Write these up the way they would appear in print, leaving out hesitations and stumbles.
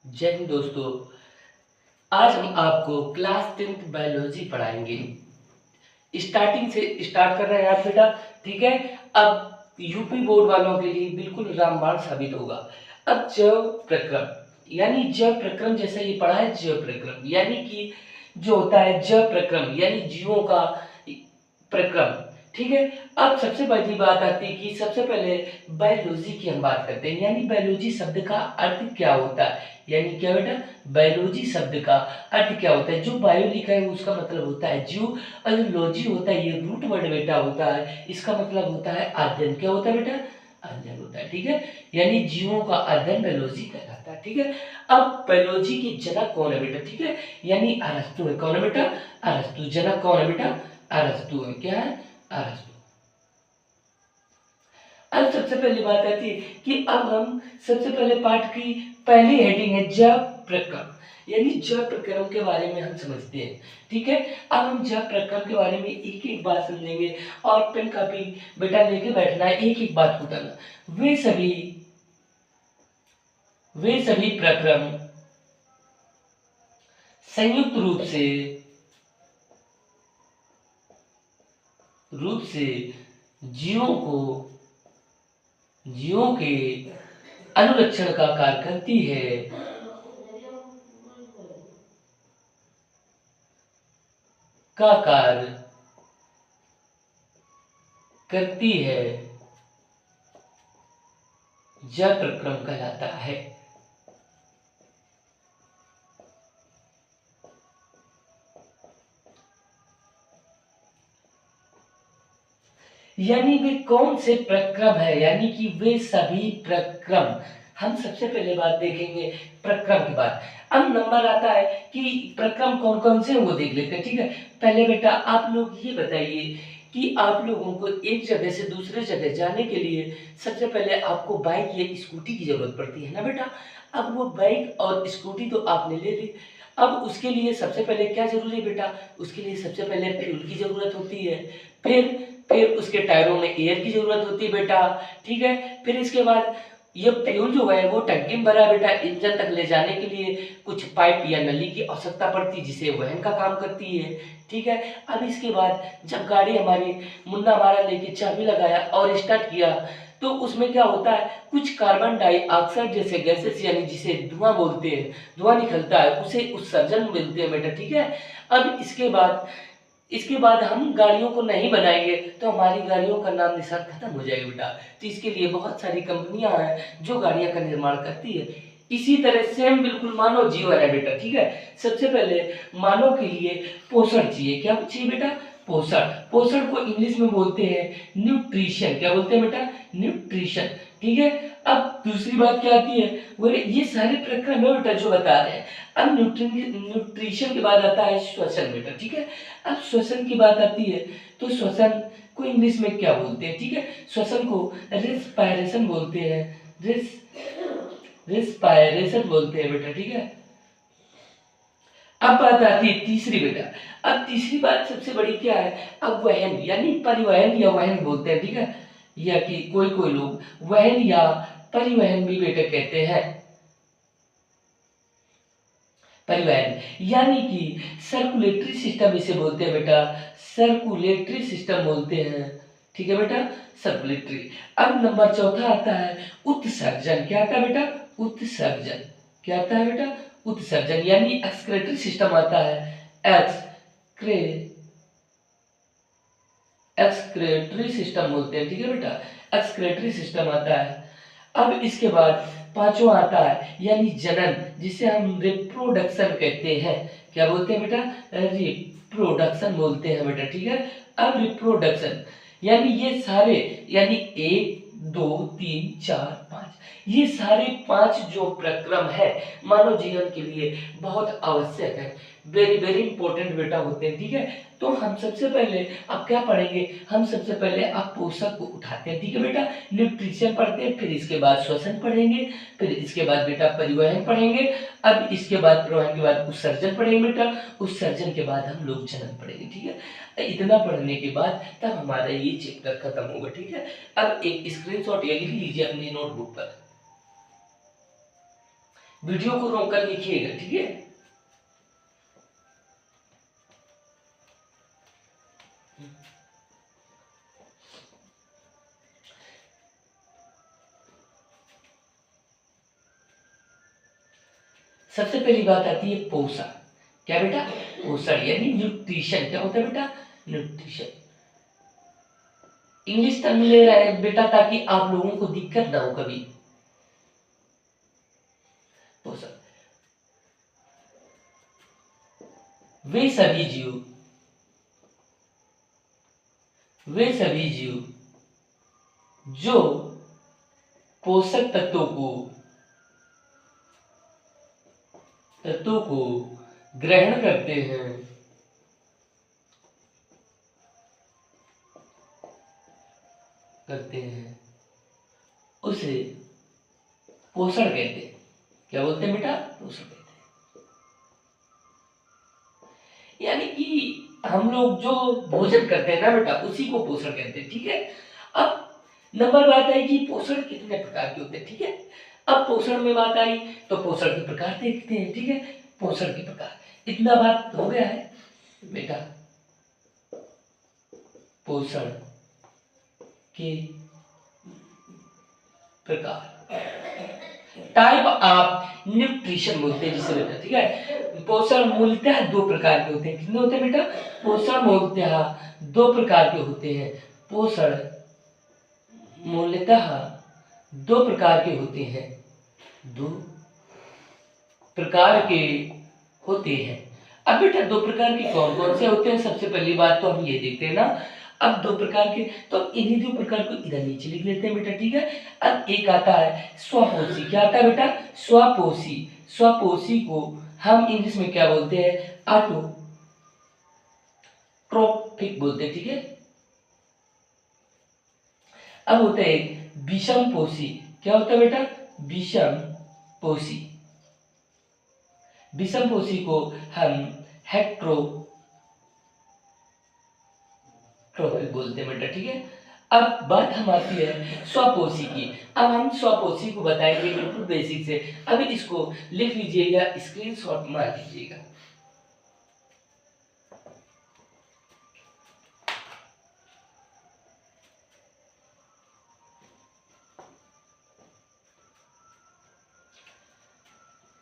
जय हिंद दोस्तों। आज हम आपको क्लास 10th बायोलॉजी पढ़ाएंगे। स्टार्टिंग से स्टार्ट कर रहे हैं आप बेटा, ठीक है। अब यूपी बोर्ड वालों के लिए बिल्कुल रामबाण साबित होगा। अब जैव प्रक्रम यानी जैव प्रक्रम जैसा ये पढ़ा है। जैव प्रक्रम यानी कि जो होता है जैव प्रक्रम यानी जीवों का प्रक्रम, ठीक है। अब सबसे पहली बात आती है कि सबसे पहले बायोलॉजी की हम बात करते हैं, यानी बायोलॉजी शब्द का अर्थ क्या होता है। यानी क्या बेटा, बायोलॉजी शब्द का अर्थ क्या होता है। जो बायो लिखा है उसका मतलब होता है जीव, और जो लॉजी होता है ये रूट वर्ड बेटा होता है, इसका मतलब होता है अध्ययन। क्या होता है बेटा, अध्ययन होता है, ठीक है। यानी जीवों का अध्ययन बायोलॉजी कहलाता है, ठीक है। अब बायोलॉजी के जनक कौन है बेटा, ठीक है, यानी अरस्तु है। कौन है बेटा, अरस्तु। जनक कौन है बेटा, अरस्तु है। क्या है, अरस्तु। अब सबसे पहली बात आती है कि अब हम सबसे पहले पाठ की पहली हेडिंग है जैव प्रक्रम, यानी जैव प्रक्रम के बारे में हम समझते हैं, ठीक है। अब हम जैव प्रक्रम के बारे में एक एक बात समझेंगे और पेन कापी बेटा लेके बैठना है, एक एक बात बताना। वे सभी प्रक्रम संयुक्त रूप से जीवों के अनुरक्षण का कार्य करती है। का कार्य करती है, जैव प्रक्रम कहलाता है। यानी वे कौन से प्रक्रम है, यानी कि वे सभी प्रक्रम। हम सबसे पहले बात देखेंगे प्रक्रम के बाद। अब नंबर आता है कि प्रक्रम कौन कौन से हैं वो देख लेते हैं, ठीक है। पहले बेटा आप लोग ये बताइए कि आप लोगों को एक जगह से दूसरे जगह जाने के लिए सबसे पहले आपको बाइक या स्कूटी की जरूरत पड़ती है ना बेटा। अब वो बाइक और स्कूटी तो आपने ले ली, अब उसके लिए सबसे पहले क्या जरूरी है बेटा, उसके लिए सबसे पहले फ्यूल की जरूरत होती है। फिर उसके टायरों में एयर की जरूरत होती है बेटा, ठीक है। फिर इसके बाद ये फ्यूल जो है वो टंकी में भरा है बेटा, इंजन तक ले जाने के लिए कुछ पाइप या नली की आवश्यकता पड़ती है जिसे वहन का काम करती है, ठीक है। अब इसके बाद जब गाड़ी हमारी मुन्ना हमारा लेके चाबी लगाया और स्टार्ट किया तो उसमें क्या होता है, कुछ कार्बन डाइऑक्साइड जैसे गैसेस यानी जिसे धुआं बोलते हैं, धुआं निकलता है, उसे उत्सर्जन मिलते हैं बेटा, ठीक है। अब इसके बाद हम गाड़ियों को नहीं बनाएंगे तो हमारी गाड़ियों का नाम निशान खत्म हो जाएगा बेटा। तो इसके लिए बहुत सारी कंपनियां हैं जो गाड़ियां का निर्माण करती है। इसी तरह सेम बिल्कुल मानव जीवन है बेटा, ठीक है। सबसे पहले मानव के लिए पोषण चाहिए। क्या चाहिए बेटा, पोषण। पोषण को इंग्लिश में बोलते हैं न्यूट्रिशन। क्या बोलते हैं बेटा, न्यूट्रिशन, ठीक है। अब दूसरी बात क्या आती है, वो ये सारे प्रक्रम है बेटा जो बता रहे हैं। अब न्यूट्रिशन के बाद आता है श्वसन बेटा, ठीक है। अब श्वसन की बात आती है तो श्वसन को इंग्लिश में क्या बोलते हैं, ठीक है। श्वसन को रेस्पायरेशन बोलते हैं, रेस्पायरेशन बोलते हैं बेटा, ठीक है। अब बात आती है तीसरी बेटा। अब तीसरी बात सबसे बड़ी क्या है, अब वहन यानी परिवहन या वहन बोलते हैं, ठीक है। या कि कोई कोई लोग वहन या परिवहन भी बेटा कहते हैं। परिवहन यानी कि सर्कुलेटरी सिस्टम इसे बोलते हैं बेटा, सर्कुलेटरी सिस्टम बोलते हैं, ठीक है बेटा, सर्कुलेटरी। अब नंबर चौथा आता है उत्सर्जन। क्या आता है बेटा, उत्सर्जन। क्या आता है बेटा, उत्सर्जन यानी एक्सक्रेटरी सिस्टम आता है, एक्सक्रे एक्सक्रेटरी सिस्टम बोलते हैं, ठीक है बेटा, एक्सक्रेटरी सिस्टम आता है। अब इसके बाद पांचवा आता है यानी जनन, जिसे हम रिप्रोडक्शन कहते हैं। क्या बोलते हैं बेटा, रिप्रोडक्शन बोलते हैं बेटा, ठीक है। अब रिप्रोडक्शन यानी ये सारे यानी 1 2 3 4 5 ये सारे 5 जो प्रक्रम है मानव जीवन के लिए बहुत आवश्यक है, वेरी वेरी इंपॉर्टेंट बेटा होते हैं, ठीक है। तो हम सबसे पहले अब क्या पढ़ेंगे, हम सबसे पहले अब पोषक को उठाते हैं, ठीक है बेटा। न्यूट्रिशन पढ़ते हैं, फिर इसके बाद श्वसन पढ़ेंगे, फिर इसके बाद बेटा परिवहन पढ़ेंगे। अब इसके बाद परिवहन के बाद उत्सर्जन पढ़ेंगे बेटा, उत्सर्जन के बाद हम लोग जनन पढ़ेंगे, ठीक है। इतना पढ़ने के बाद तब हमारा ये चैप्टर खत्म होगा, ठीक है। अब एक स्क्रीनशॉट ये लिख लीजिए अपनी नोटबुक पर। वीडियो को रोक कर लिखिएगा, ठीक है। सबसे पहली बात आती है पोषण। क्या बेटा? पोषण यानी न्यूट्रिशन। क्या होता है बेटा? न्यूट्रिशन। इंग्लिश टर्म ले रहा है बेटा ताकि आप लोगों को दिक्कत ना हो कभी। पोषण, वे सभी जीव जो पोषक तत्वों को ग्रहण करते हैं उसे पोषण कहते हैं। क्या बोलते हैं बेटा? पोषण कहते हैं। यानी कि हम लोग जो भोजन करते हैं ना बेटा, उसी को पोषण कहते हैं, ठीक है। अब नंबर बात आई कि पोषण कितने प्रकार के होते हैं, ठीक है। अब पोषण में बात आई तो पोषण के प्रकार देखते हैं, ठीक है। पोषण के प्रकार, इतना बात हो गया है बेटा। पोषण के प्रकार, टाइप ऑफ न्यूट्रिशन बोलते हैं जिसे बेटा, ठीक है। पोषण मूलतः दो प्रकार के होते हैं। कितने होते हैं बेटा? पोषण मूलतः दो प्रकार के होते हैं। पोषण मूलतः दो प्रकार के होते हैं। दो प्रकार के होते हैं। अब बेटा दो प्रकार के कौन कौन से होते हैं? सबसे पहली बात तो हम ये देखते हैं ना, अब दो प्रकार के, तो इन्हीं दो प्रकार को इधर नीचे लिख लेते हैं बेटा, ठीक है। अब एक आता है स्वपोषी। क्या आता है बेटा? स्वपोषी। स्वपोषी को हम इंग्लिश में क्या बोलते हैं? ऑटोट्रोफिक बोलते हैं, ठीक है। अब होता है विषम पोषी। क्या होता है बेटा? विषम पोषी। विषम पोषी को हम हेट्रोट्रोफिक बोलते हैं बेटा, ठीक है। अब बात हम आती है स्वपोषी की। अब हम स्वपोषी को बताएंगे बिल्कुल बेसिक से। अभी इसको लिख लीजिएगा, स्क्रीनशॉट मार लीजिएगा।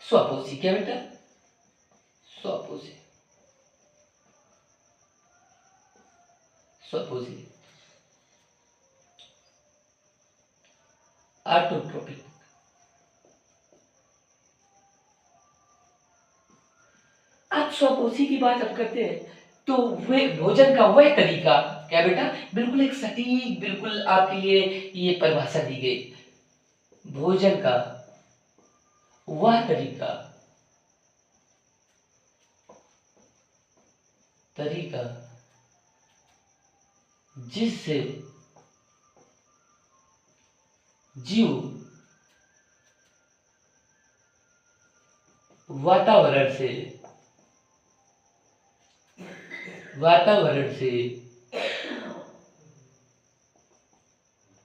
स्वपोषी क्या बेटा? स्वपोषी ऑटोट्रोपिक। आज स्वपोषी की बात अब करते हैं तो वे भोजन का वह तरीका, क्या बेटा? बिल्कुल एक सटीक, बिल्कुल आपके लिए ये परिभाषा दी गई। भोजन का वह तरीका जिससे जीव वातावरण से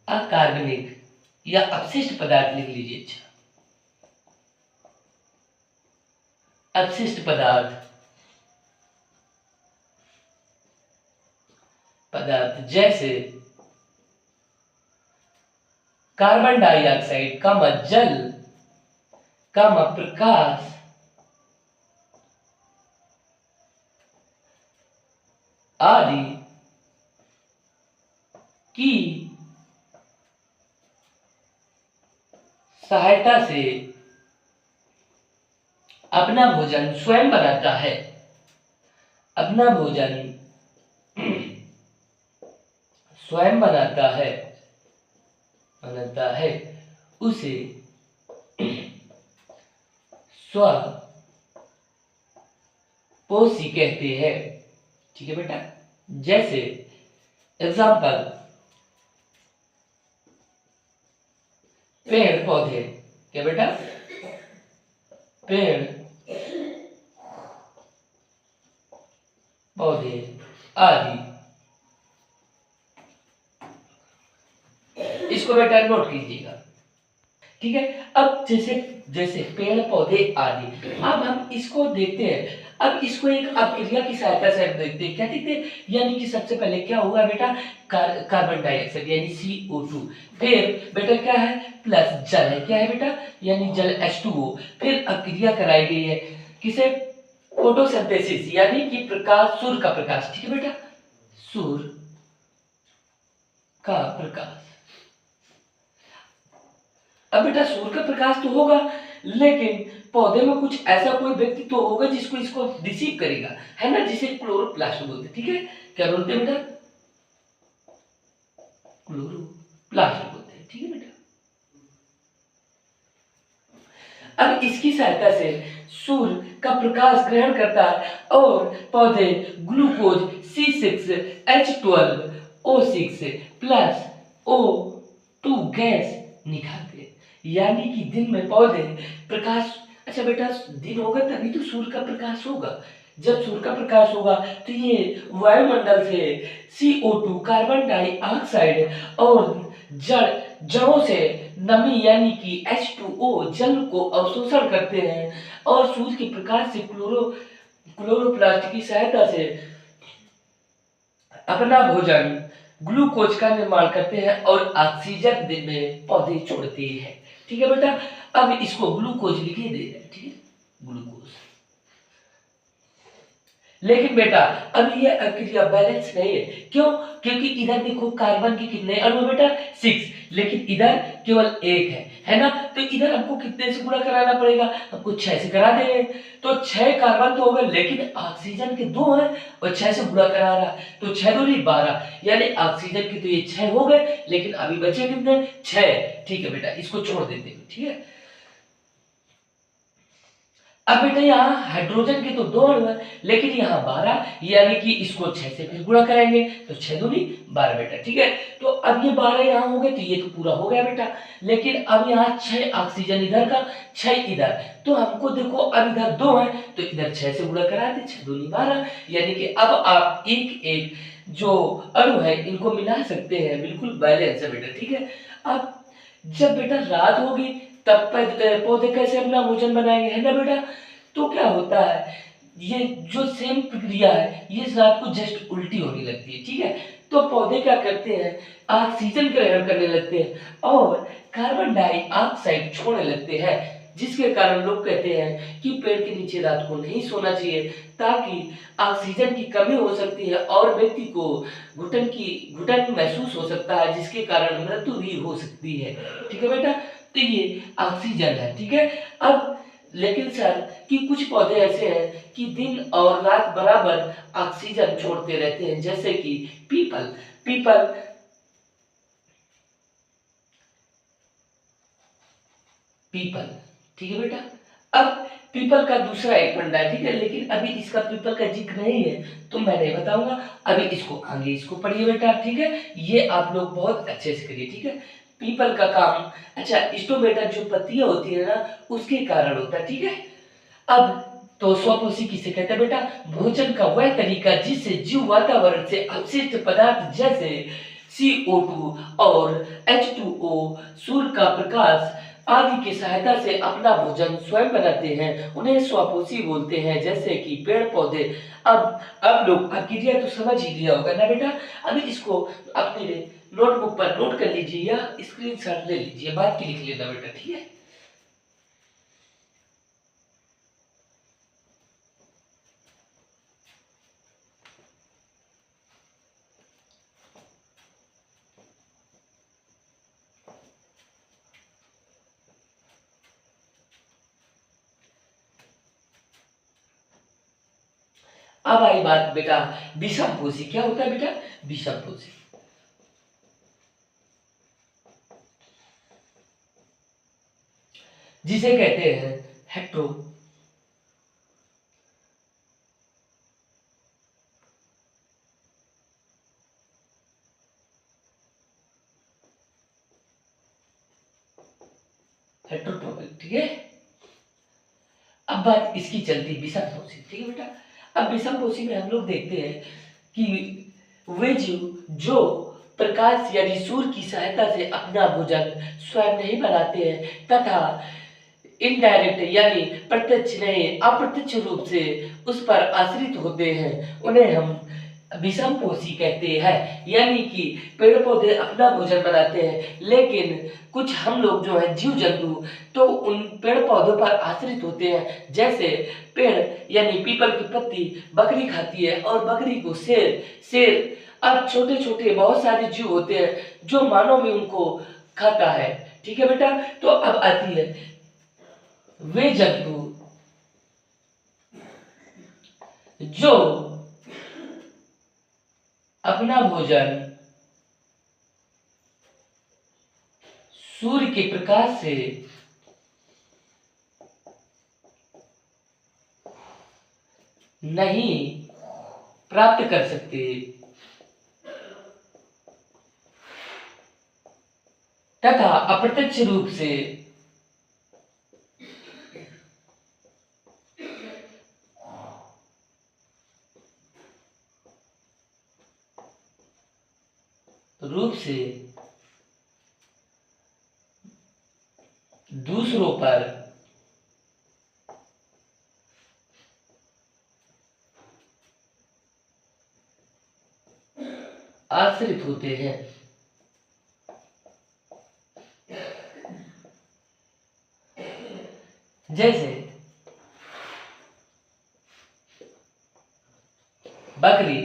अकार्बनिक या अपशिष्ट पदार्थ, लिख लीजिए, अच्छा, अपशिष्ट पदार्थ जैसे कार्बन डाइऑक्साइड, जल, प्रकाश आदि की सहायता से अपना भोजन स्वयं बनाता है। अपना भोजन स्वयं बनाता है उसे स्वपोषी कहते हैं, ठीक है बेटा। जैसे एग्जाम्पल, पेड़ पौधे। क्या बेटा? पेड़ पौधे आदि। इसको बेटा नोट कीजिएगा। ठीक है। अब जैसे जैसे पेड़ पौधे आदि, अब हम इसको देखते हैं। अब इसको एक अपक्रिया की सहायता से हम देखते हैं, क्या देखते हैं, यानी कि सबसे पहले क्या हुआ बेटा, कार्बन डाइऑक्साइड यानी CO2, फिर बेटा क्या है, प्लस जल है, क्या है बेटा, यानी जल H2O, फिर अपक्रिया कराई गई है किसे, फोटोसिंथेसिस यानी कि प्रकाश, सूर्य का प्रकाश, ठीक है बेटा, सूर्य का प्रकाश। अब बेटा सूर्य का प्रकाश तो होगा, लेकिन पौधे में कुछ ऐसा कोई व्यक्ति तो होगा जिसको इसको रिसीव करेगा, है ना, जिसे क्लोरोप्लास्ट बोलते हैं, ठीक है, क्या बोलते हैं बेटा, क्लोरोप्लास्ट बोलते हैं, ठीक है बेटा। अब इसकी सहायता से सूर्य का प्रकाश ग्रहण करता है और पौधे glucose C6H12O6 plus O2 gas निकालते हैं, यानी कि दिन में पौधे प्रकाश, अच्छा बेटा दिन होगा तभी तो सूर्य का प्रकाश होगा, जब सूर्य का प्रकाश होगा तो ये वायुमंडल से CO2 कार्बन डाइऑक्साइड और जड़ों से नमी यानी कि H2O जल को अवशोषण करते हैं और सूर्य के प्रकाश से क्लोरोप्लास्ट की सहायता से अपना भोजन ग्लूकोज का निर्माण करते हैं और ऑक्सीजन दिन में पौधे छोड़ते हैं, ठीक है बेटा। अब इसको ग्लूकोज लिखे दे रहे हैं, ठीक है, ग्लूकोज। लेकिन बेटा अब ये अक्रिया बैलेंस नहीं है, क्यों, क्योंकि इधर देखो कार्बन के कितने अणु है बेटा, 6, लेकिन इधर केवल 1 है ना, तो इधर हमको कितने से गुणा कराना पड़ेगा, हमको 6 से करा देंगे, तो 6 कार्बन तो हो गए, लेकिन ऑक्सीजन के 2 हैं और 6 से गुणा करा रहा, तो 6 दूनी 12, यानी ऑक्सीजन के तो ये 6 हो गए, लेकिन अभी बचे कितने, 6, ठीक है बेटा, इसको छोड़ देते हैं, ठीक है। अब बेटा यहाँ हाइड्रोजन के तो 2 अणु है, लेकिन यहाँ 12, यानी कि इसको 6 से फिर गुणा कराएंगे तो 6 दूनी 12 बेटा, ठीक है। तो अब ये 12 यहाँ हो गए तो ये तो पूरा हो गया बेटा, लेकिन अब यहाँ 6 ऑक्सीजन इधर का, 6 इधर, तो हमको देखो अब इधर 2 है तो इधर 6 से गुणा करा दे, 6 दूनी 12, यानी कि अब आप एक एक जो अणु है इनको मिला सकते हैं, बिल्कुल बैलेंस है बेटा, ठीक है। अब जब बेटा रात होगी तब पौधे कैसे अपना भोजन बनाएंगे, है ना बेटा, तो क्या होता है, ये जो सेम प्रक्रिया है ये रात को जस्ट उल्टी होने लगती है, ठीक है। तो पौधे क्या करते हैं, ऑक्सीजन ग्रहण करने लगते हैं और कार्बन डाइऑक्साइड छोड़ने लगते हैं, जिसके कारण लोग कहते हैं कि पेड़ के नीचे रात को नहीं सोना चाहिए, ताकि ऑक्सीजन की कमी हो सकती है और व्यक्ति को घुटन महसूस हो सकता है, जिसके कारण मृत्यु भी हो सकती है, ठीक है बेटा। तो ये ऑक्सीजन है, ठीक है। अब लेकिन सर कि कुछ पौधे ऐसे हैं कि दिन और रात बराबर ऑक्सीजन छोड़ते रहते हैं, जैसे कि पीपल पीपल पीपल ठीक है बेटा। अब पीपल का दूसरा एक फंडा है, ठीक है, लेकिन अभी इसका पीपल का जिक्र नहीं है तो मैं नहीं बताऊंगा, अभी इसको आगे इसको पढ़िए बेटा, ठीक है, ये आप लोग बहुत अच्छे से करिए, ठीक है। पीपल का काम, अच्छा स्टोमेटा जो पत्तियां होती है ना उसके कारण होता है, ठीक है। अब तो स्वपोषी किसे कहते हैं बेटा, भोजन का वह तरीका जिससे जीव वातावरण से अपशिष्ट पदार्थ जैसे CO2 और H2O, सूर्य का प्रकाश आदि की सहायता से अपना भोजन स्वयं बनाते हैं, उन्हें स्वपोषी बोलते हैं, जैसे कि पेड़ पौधे। अब लोग अब क्रिया तो समझ ही लिया होगा ना बेटा, अभी इसको अपने नोटबुक पर नोट कर लीजिए या स्क्रीनशॉट ले लीजिए, बात की लिख लेना बेटा, ठीक है। अब आई बात बेटा विषमपोषी, क्या होता है बेटा विषमपोषी, जिसे कहते हैं हेट्रो हेट्रोट्रोपिक, ठीक है। अब बात इसकी चलती विषमपोषी, ठीक है बेटा। अब विषमपोषी में हम लोग देखते हैं कि वे जीव जो प्रकाश यानी सूर्य की सहायता से अपना भोजन स्वयं नहीं बनाते हैं तथा इनडायरेक्ट यानी प्रत्यक्ष नहीं अप्रत्यक्ष रूप से उस पर आश्रित होते हैं, उन्हें हम विषमपोषी कहते हैं। यानी कि पेड़ पौधे अपना भोजन बनाते हैं, लेकिन कुछ हम लोग जो है जीव जंतु तो उन पेड़ पौधों पर आश्रित होते हैं। जैसे पेड़ यानी पीपल की पत्ती बकरी खाती है और बकरी को शेर और छोटे छोटे बहुत सारे जीव होते हैं जो मानव भी उनको खाता है। ठीक है बेटा, तो अब आती है वे जंतु जो अपना भोजन सूर्य के प्रकाश से नहीं प्राप्त कर सकते तथा अप्रत्यक्ष रूप से दूसरों पर आश्रित होते हैं। जैसे बकरी,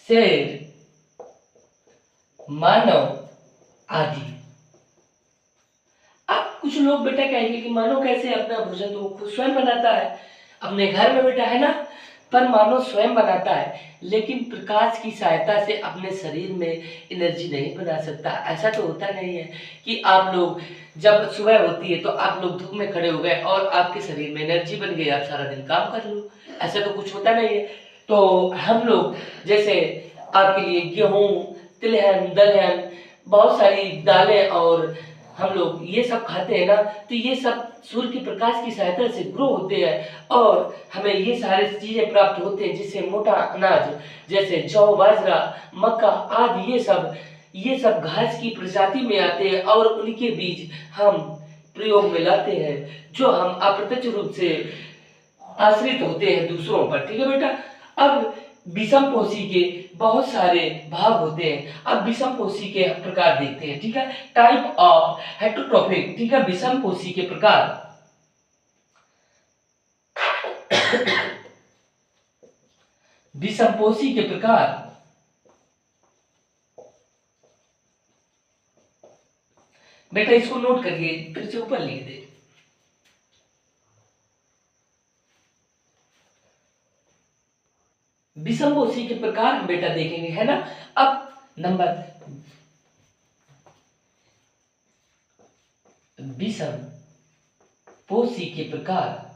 शेर, मानव आदि। अब कुछ लोग बेटा कहेंगे कि मानव कैसे अपना भोजन तो खुद स्वयं बनाता है अपने घर में बेटा, है ना। पर मानव स्वयं बनाता है लेकिन प्रकाश की सहायता से अपने शरीर में एनर्जी नहीं बना सकता। ऐसा तो होता नहीं है कि आप लोग जब सुबह होती है तो आप लोग धूप में खड़े हो गए और आपके शरीर में एनर्जी बन गई, आप सारा दिन काम कर लो। ऐसा तो कुछ होता नहीं है। तो हम लोग जैसे आपके लिए गेहूं, तिलहन, दलहन, बहुत सारी दालें और हम लोग ये सब खाते हैं ना, तो ये सब सूर्य के प्रकाश की सहायता से ग्रो होते हैं और हमें ये सारी चीजें प्राप्त होते हैं जिससे मोटा अनाज जैसे जौ, बाजरा, मक्का आदि ये सब घास की प्रजाति में आते हैं और उनके बीज हम प्रयोग में लाते हैं जो हम अप्रत्यक्ष रूप से आश्रित होते हैं दूसरों पर। ठीक है बेटा। अब विषमपोषी के बहुत सारे भाग होते हैं। अब विषमपोषी के प्रकार देखते हैं। ठीक है, टाइप ऑफ हेटरोट्रोफिक। ठीक है, विषमपोषी के प्रकार। विषमपोषी के प्रकार बेटा इसको नोट करिए, फिर से ऊपर लिख दे। विषमपोषी के प्रकार हम बेटा देखेंगे, है ना। अब नंबर विषमपोषी के प्रकार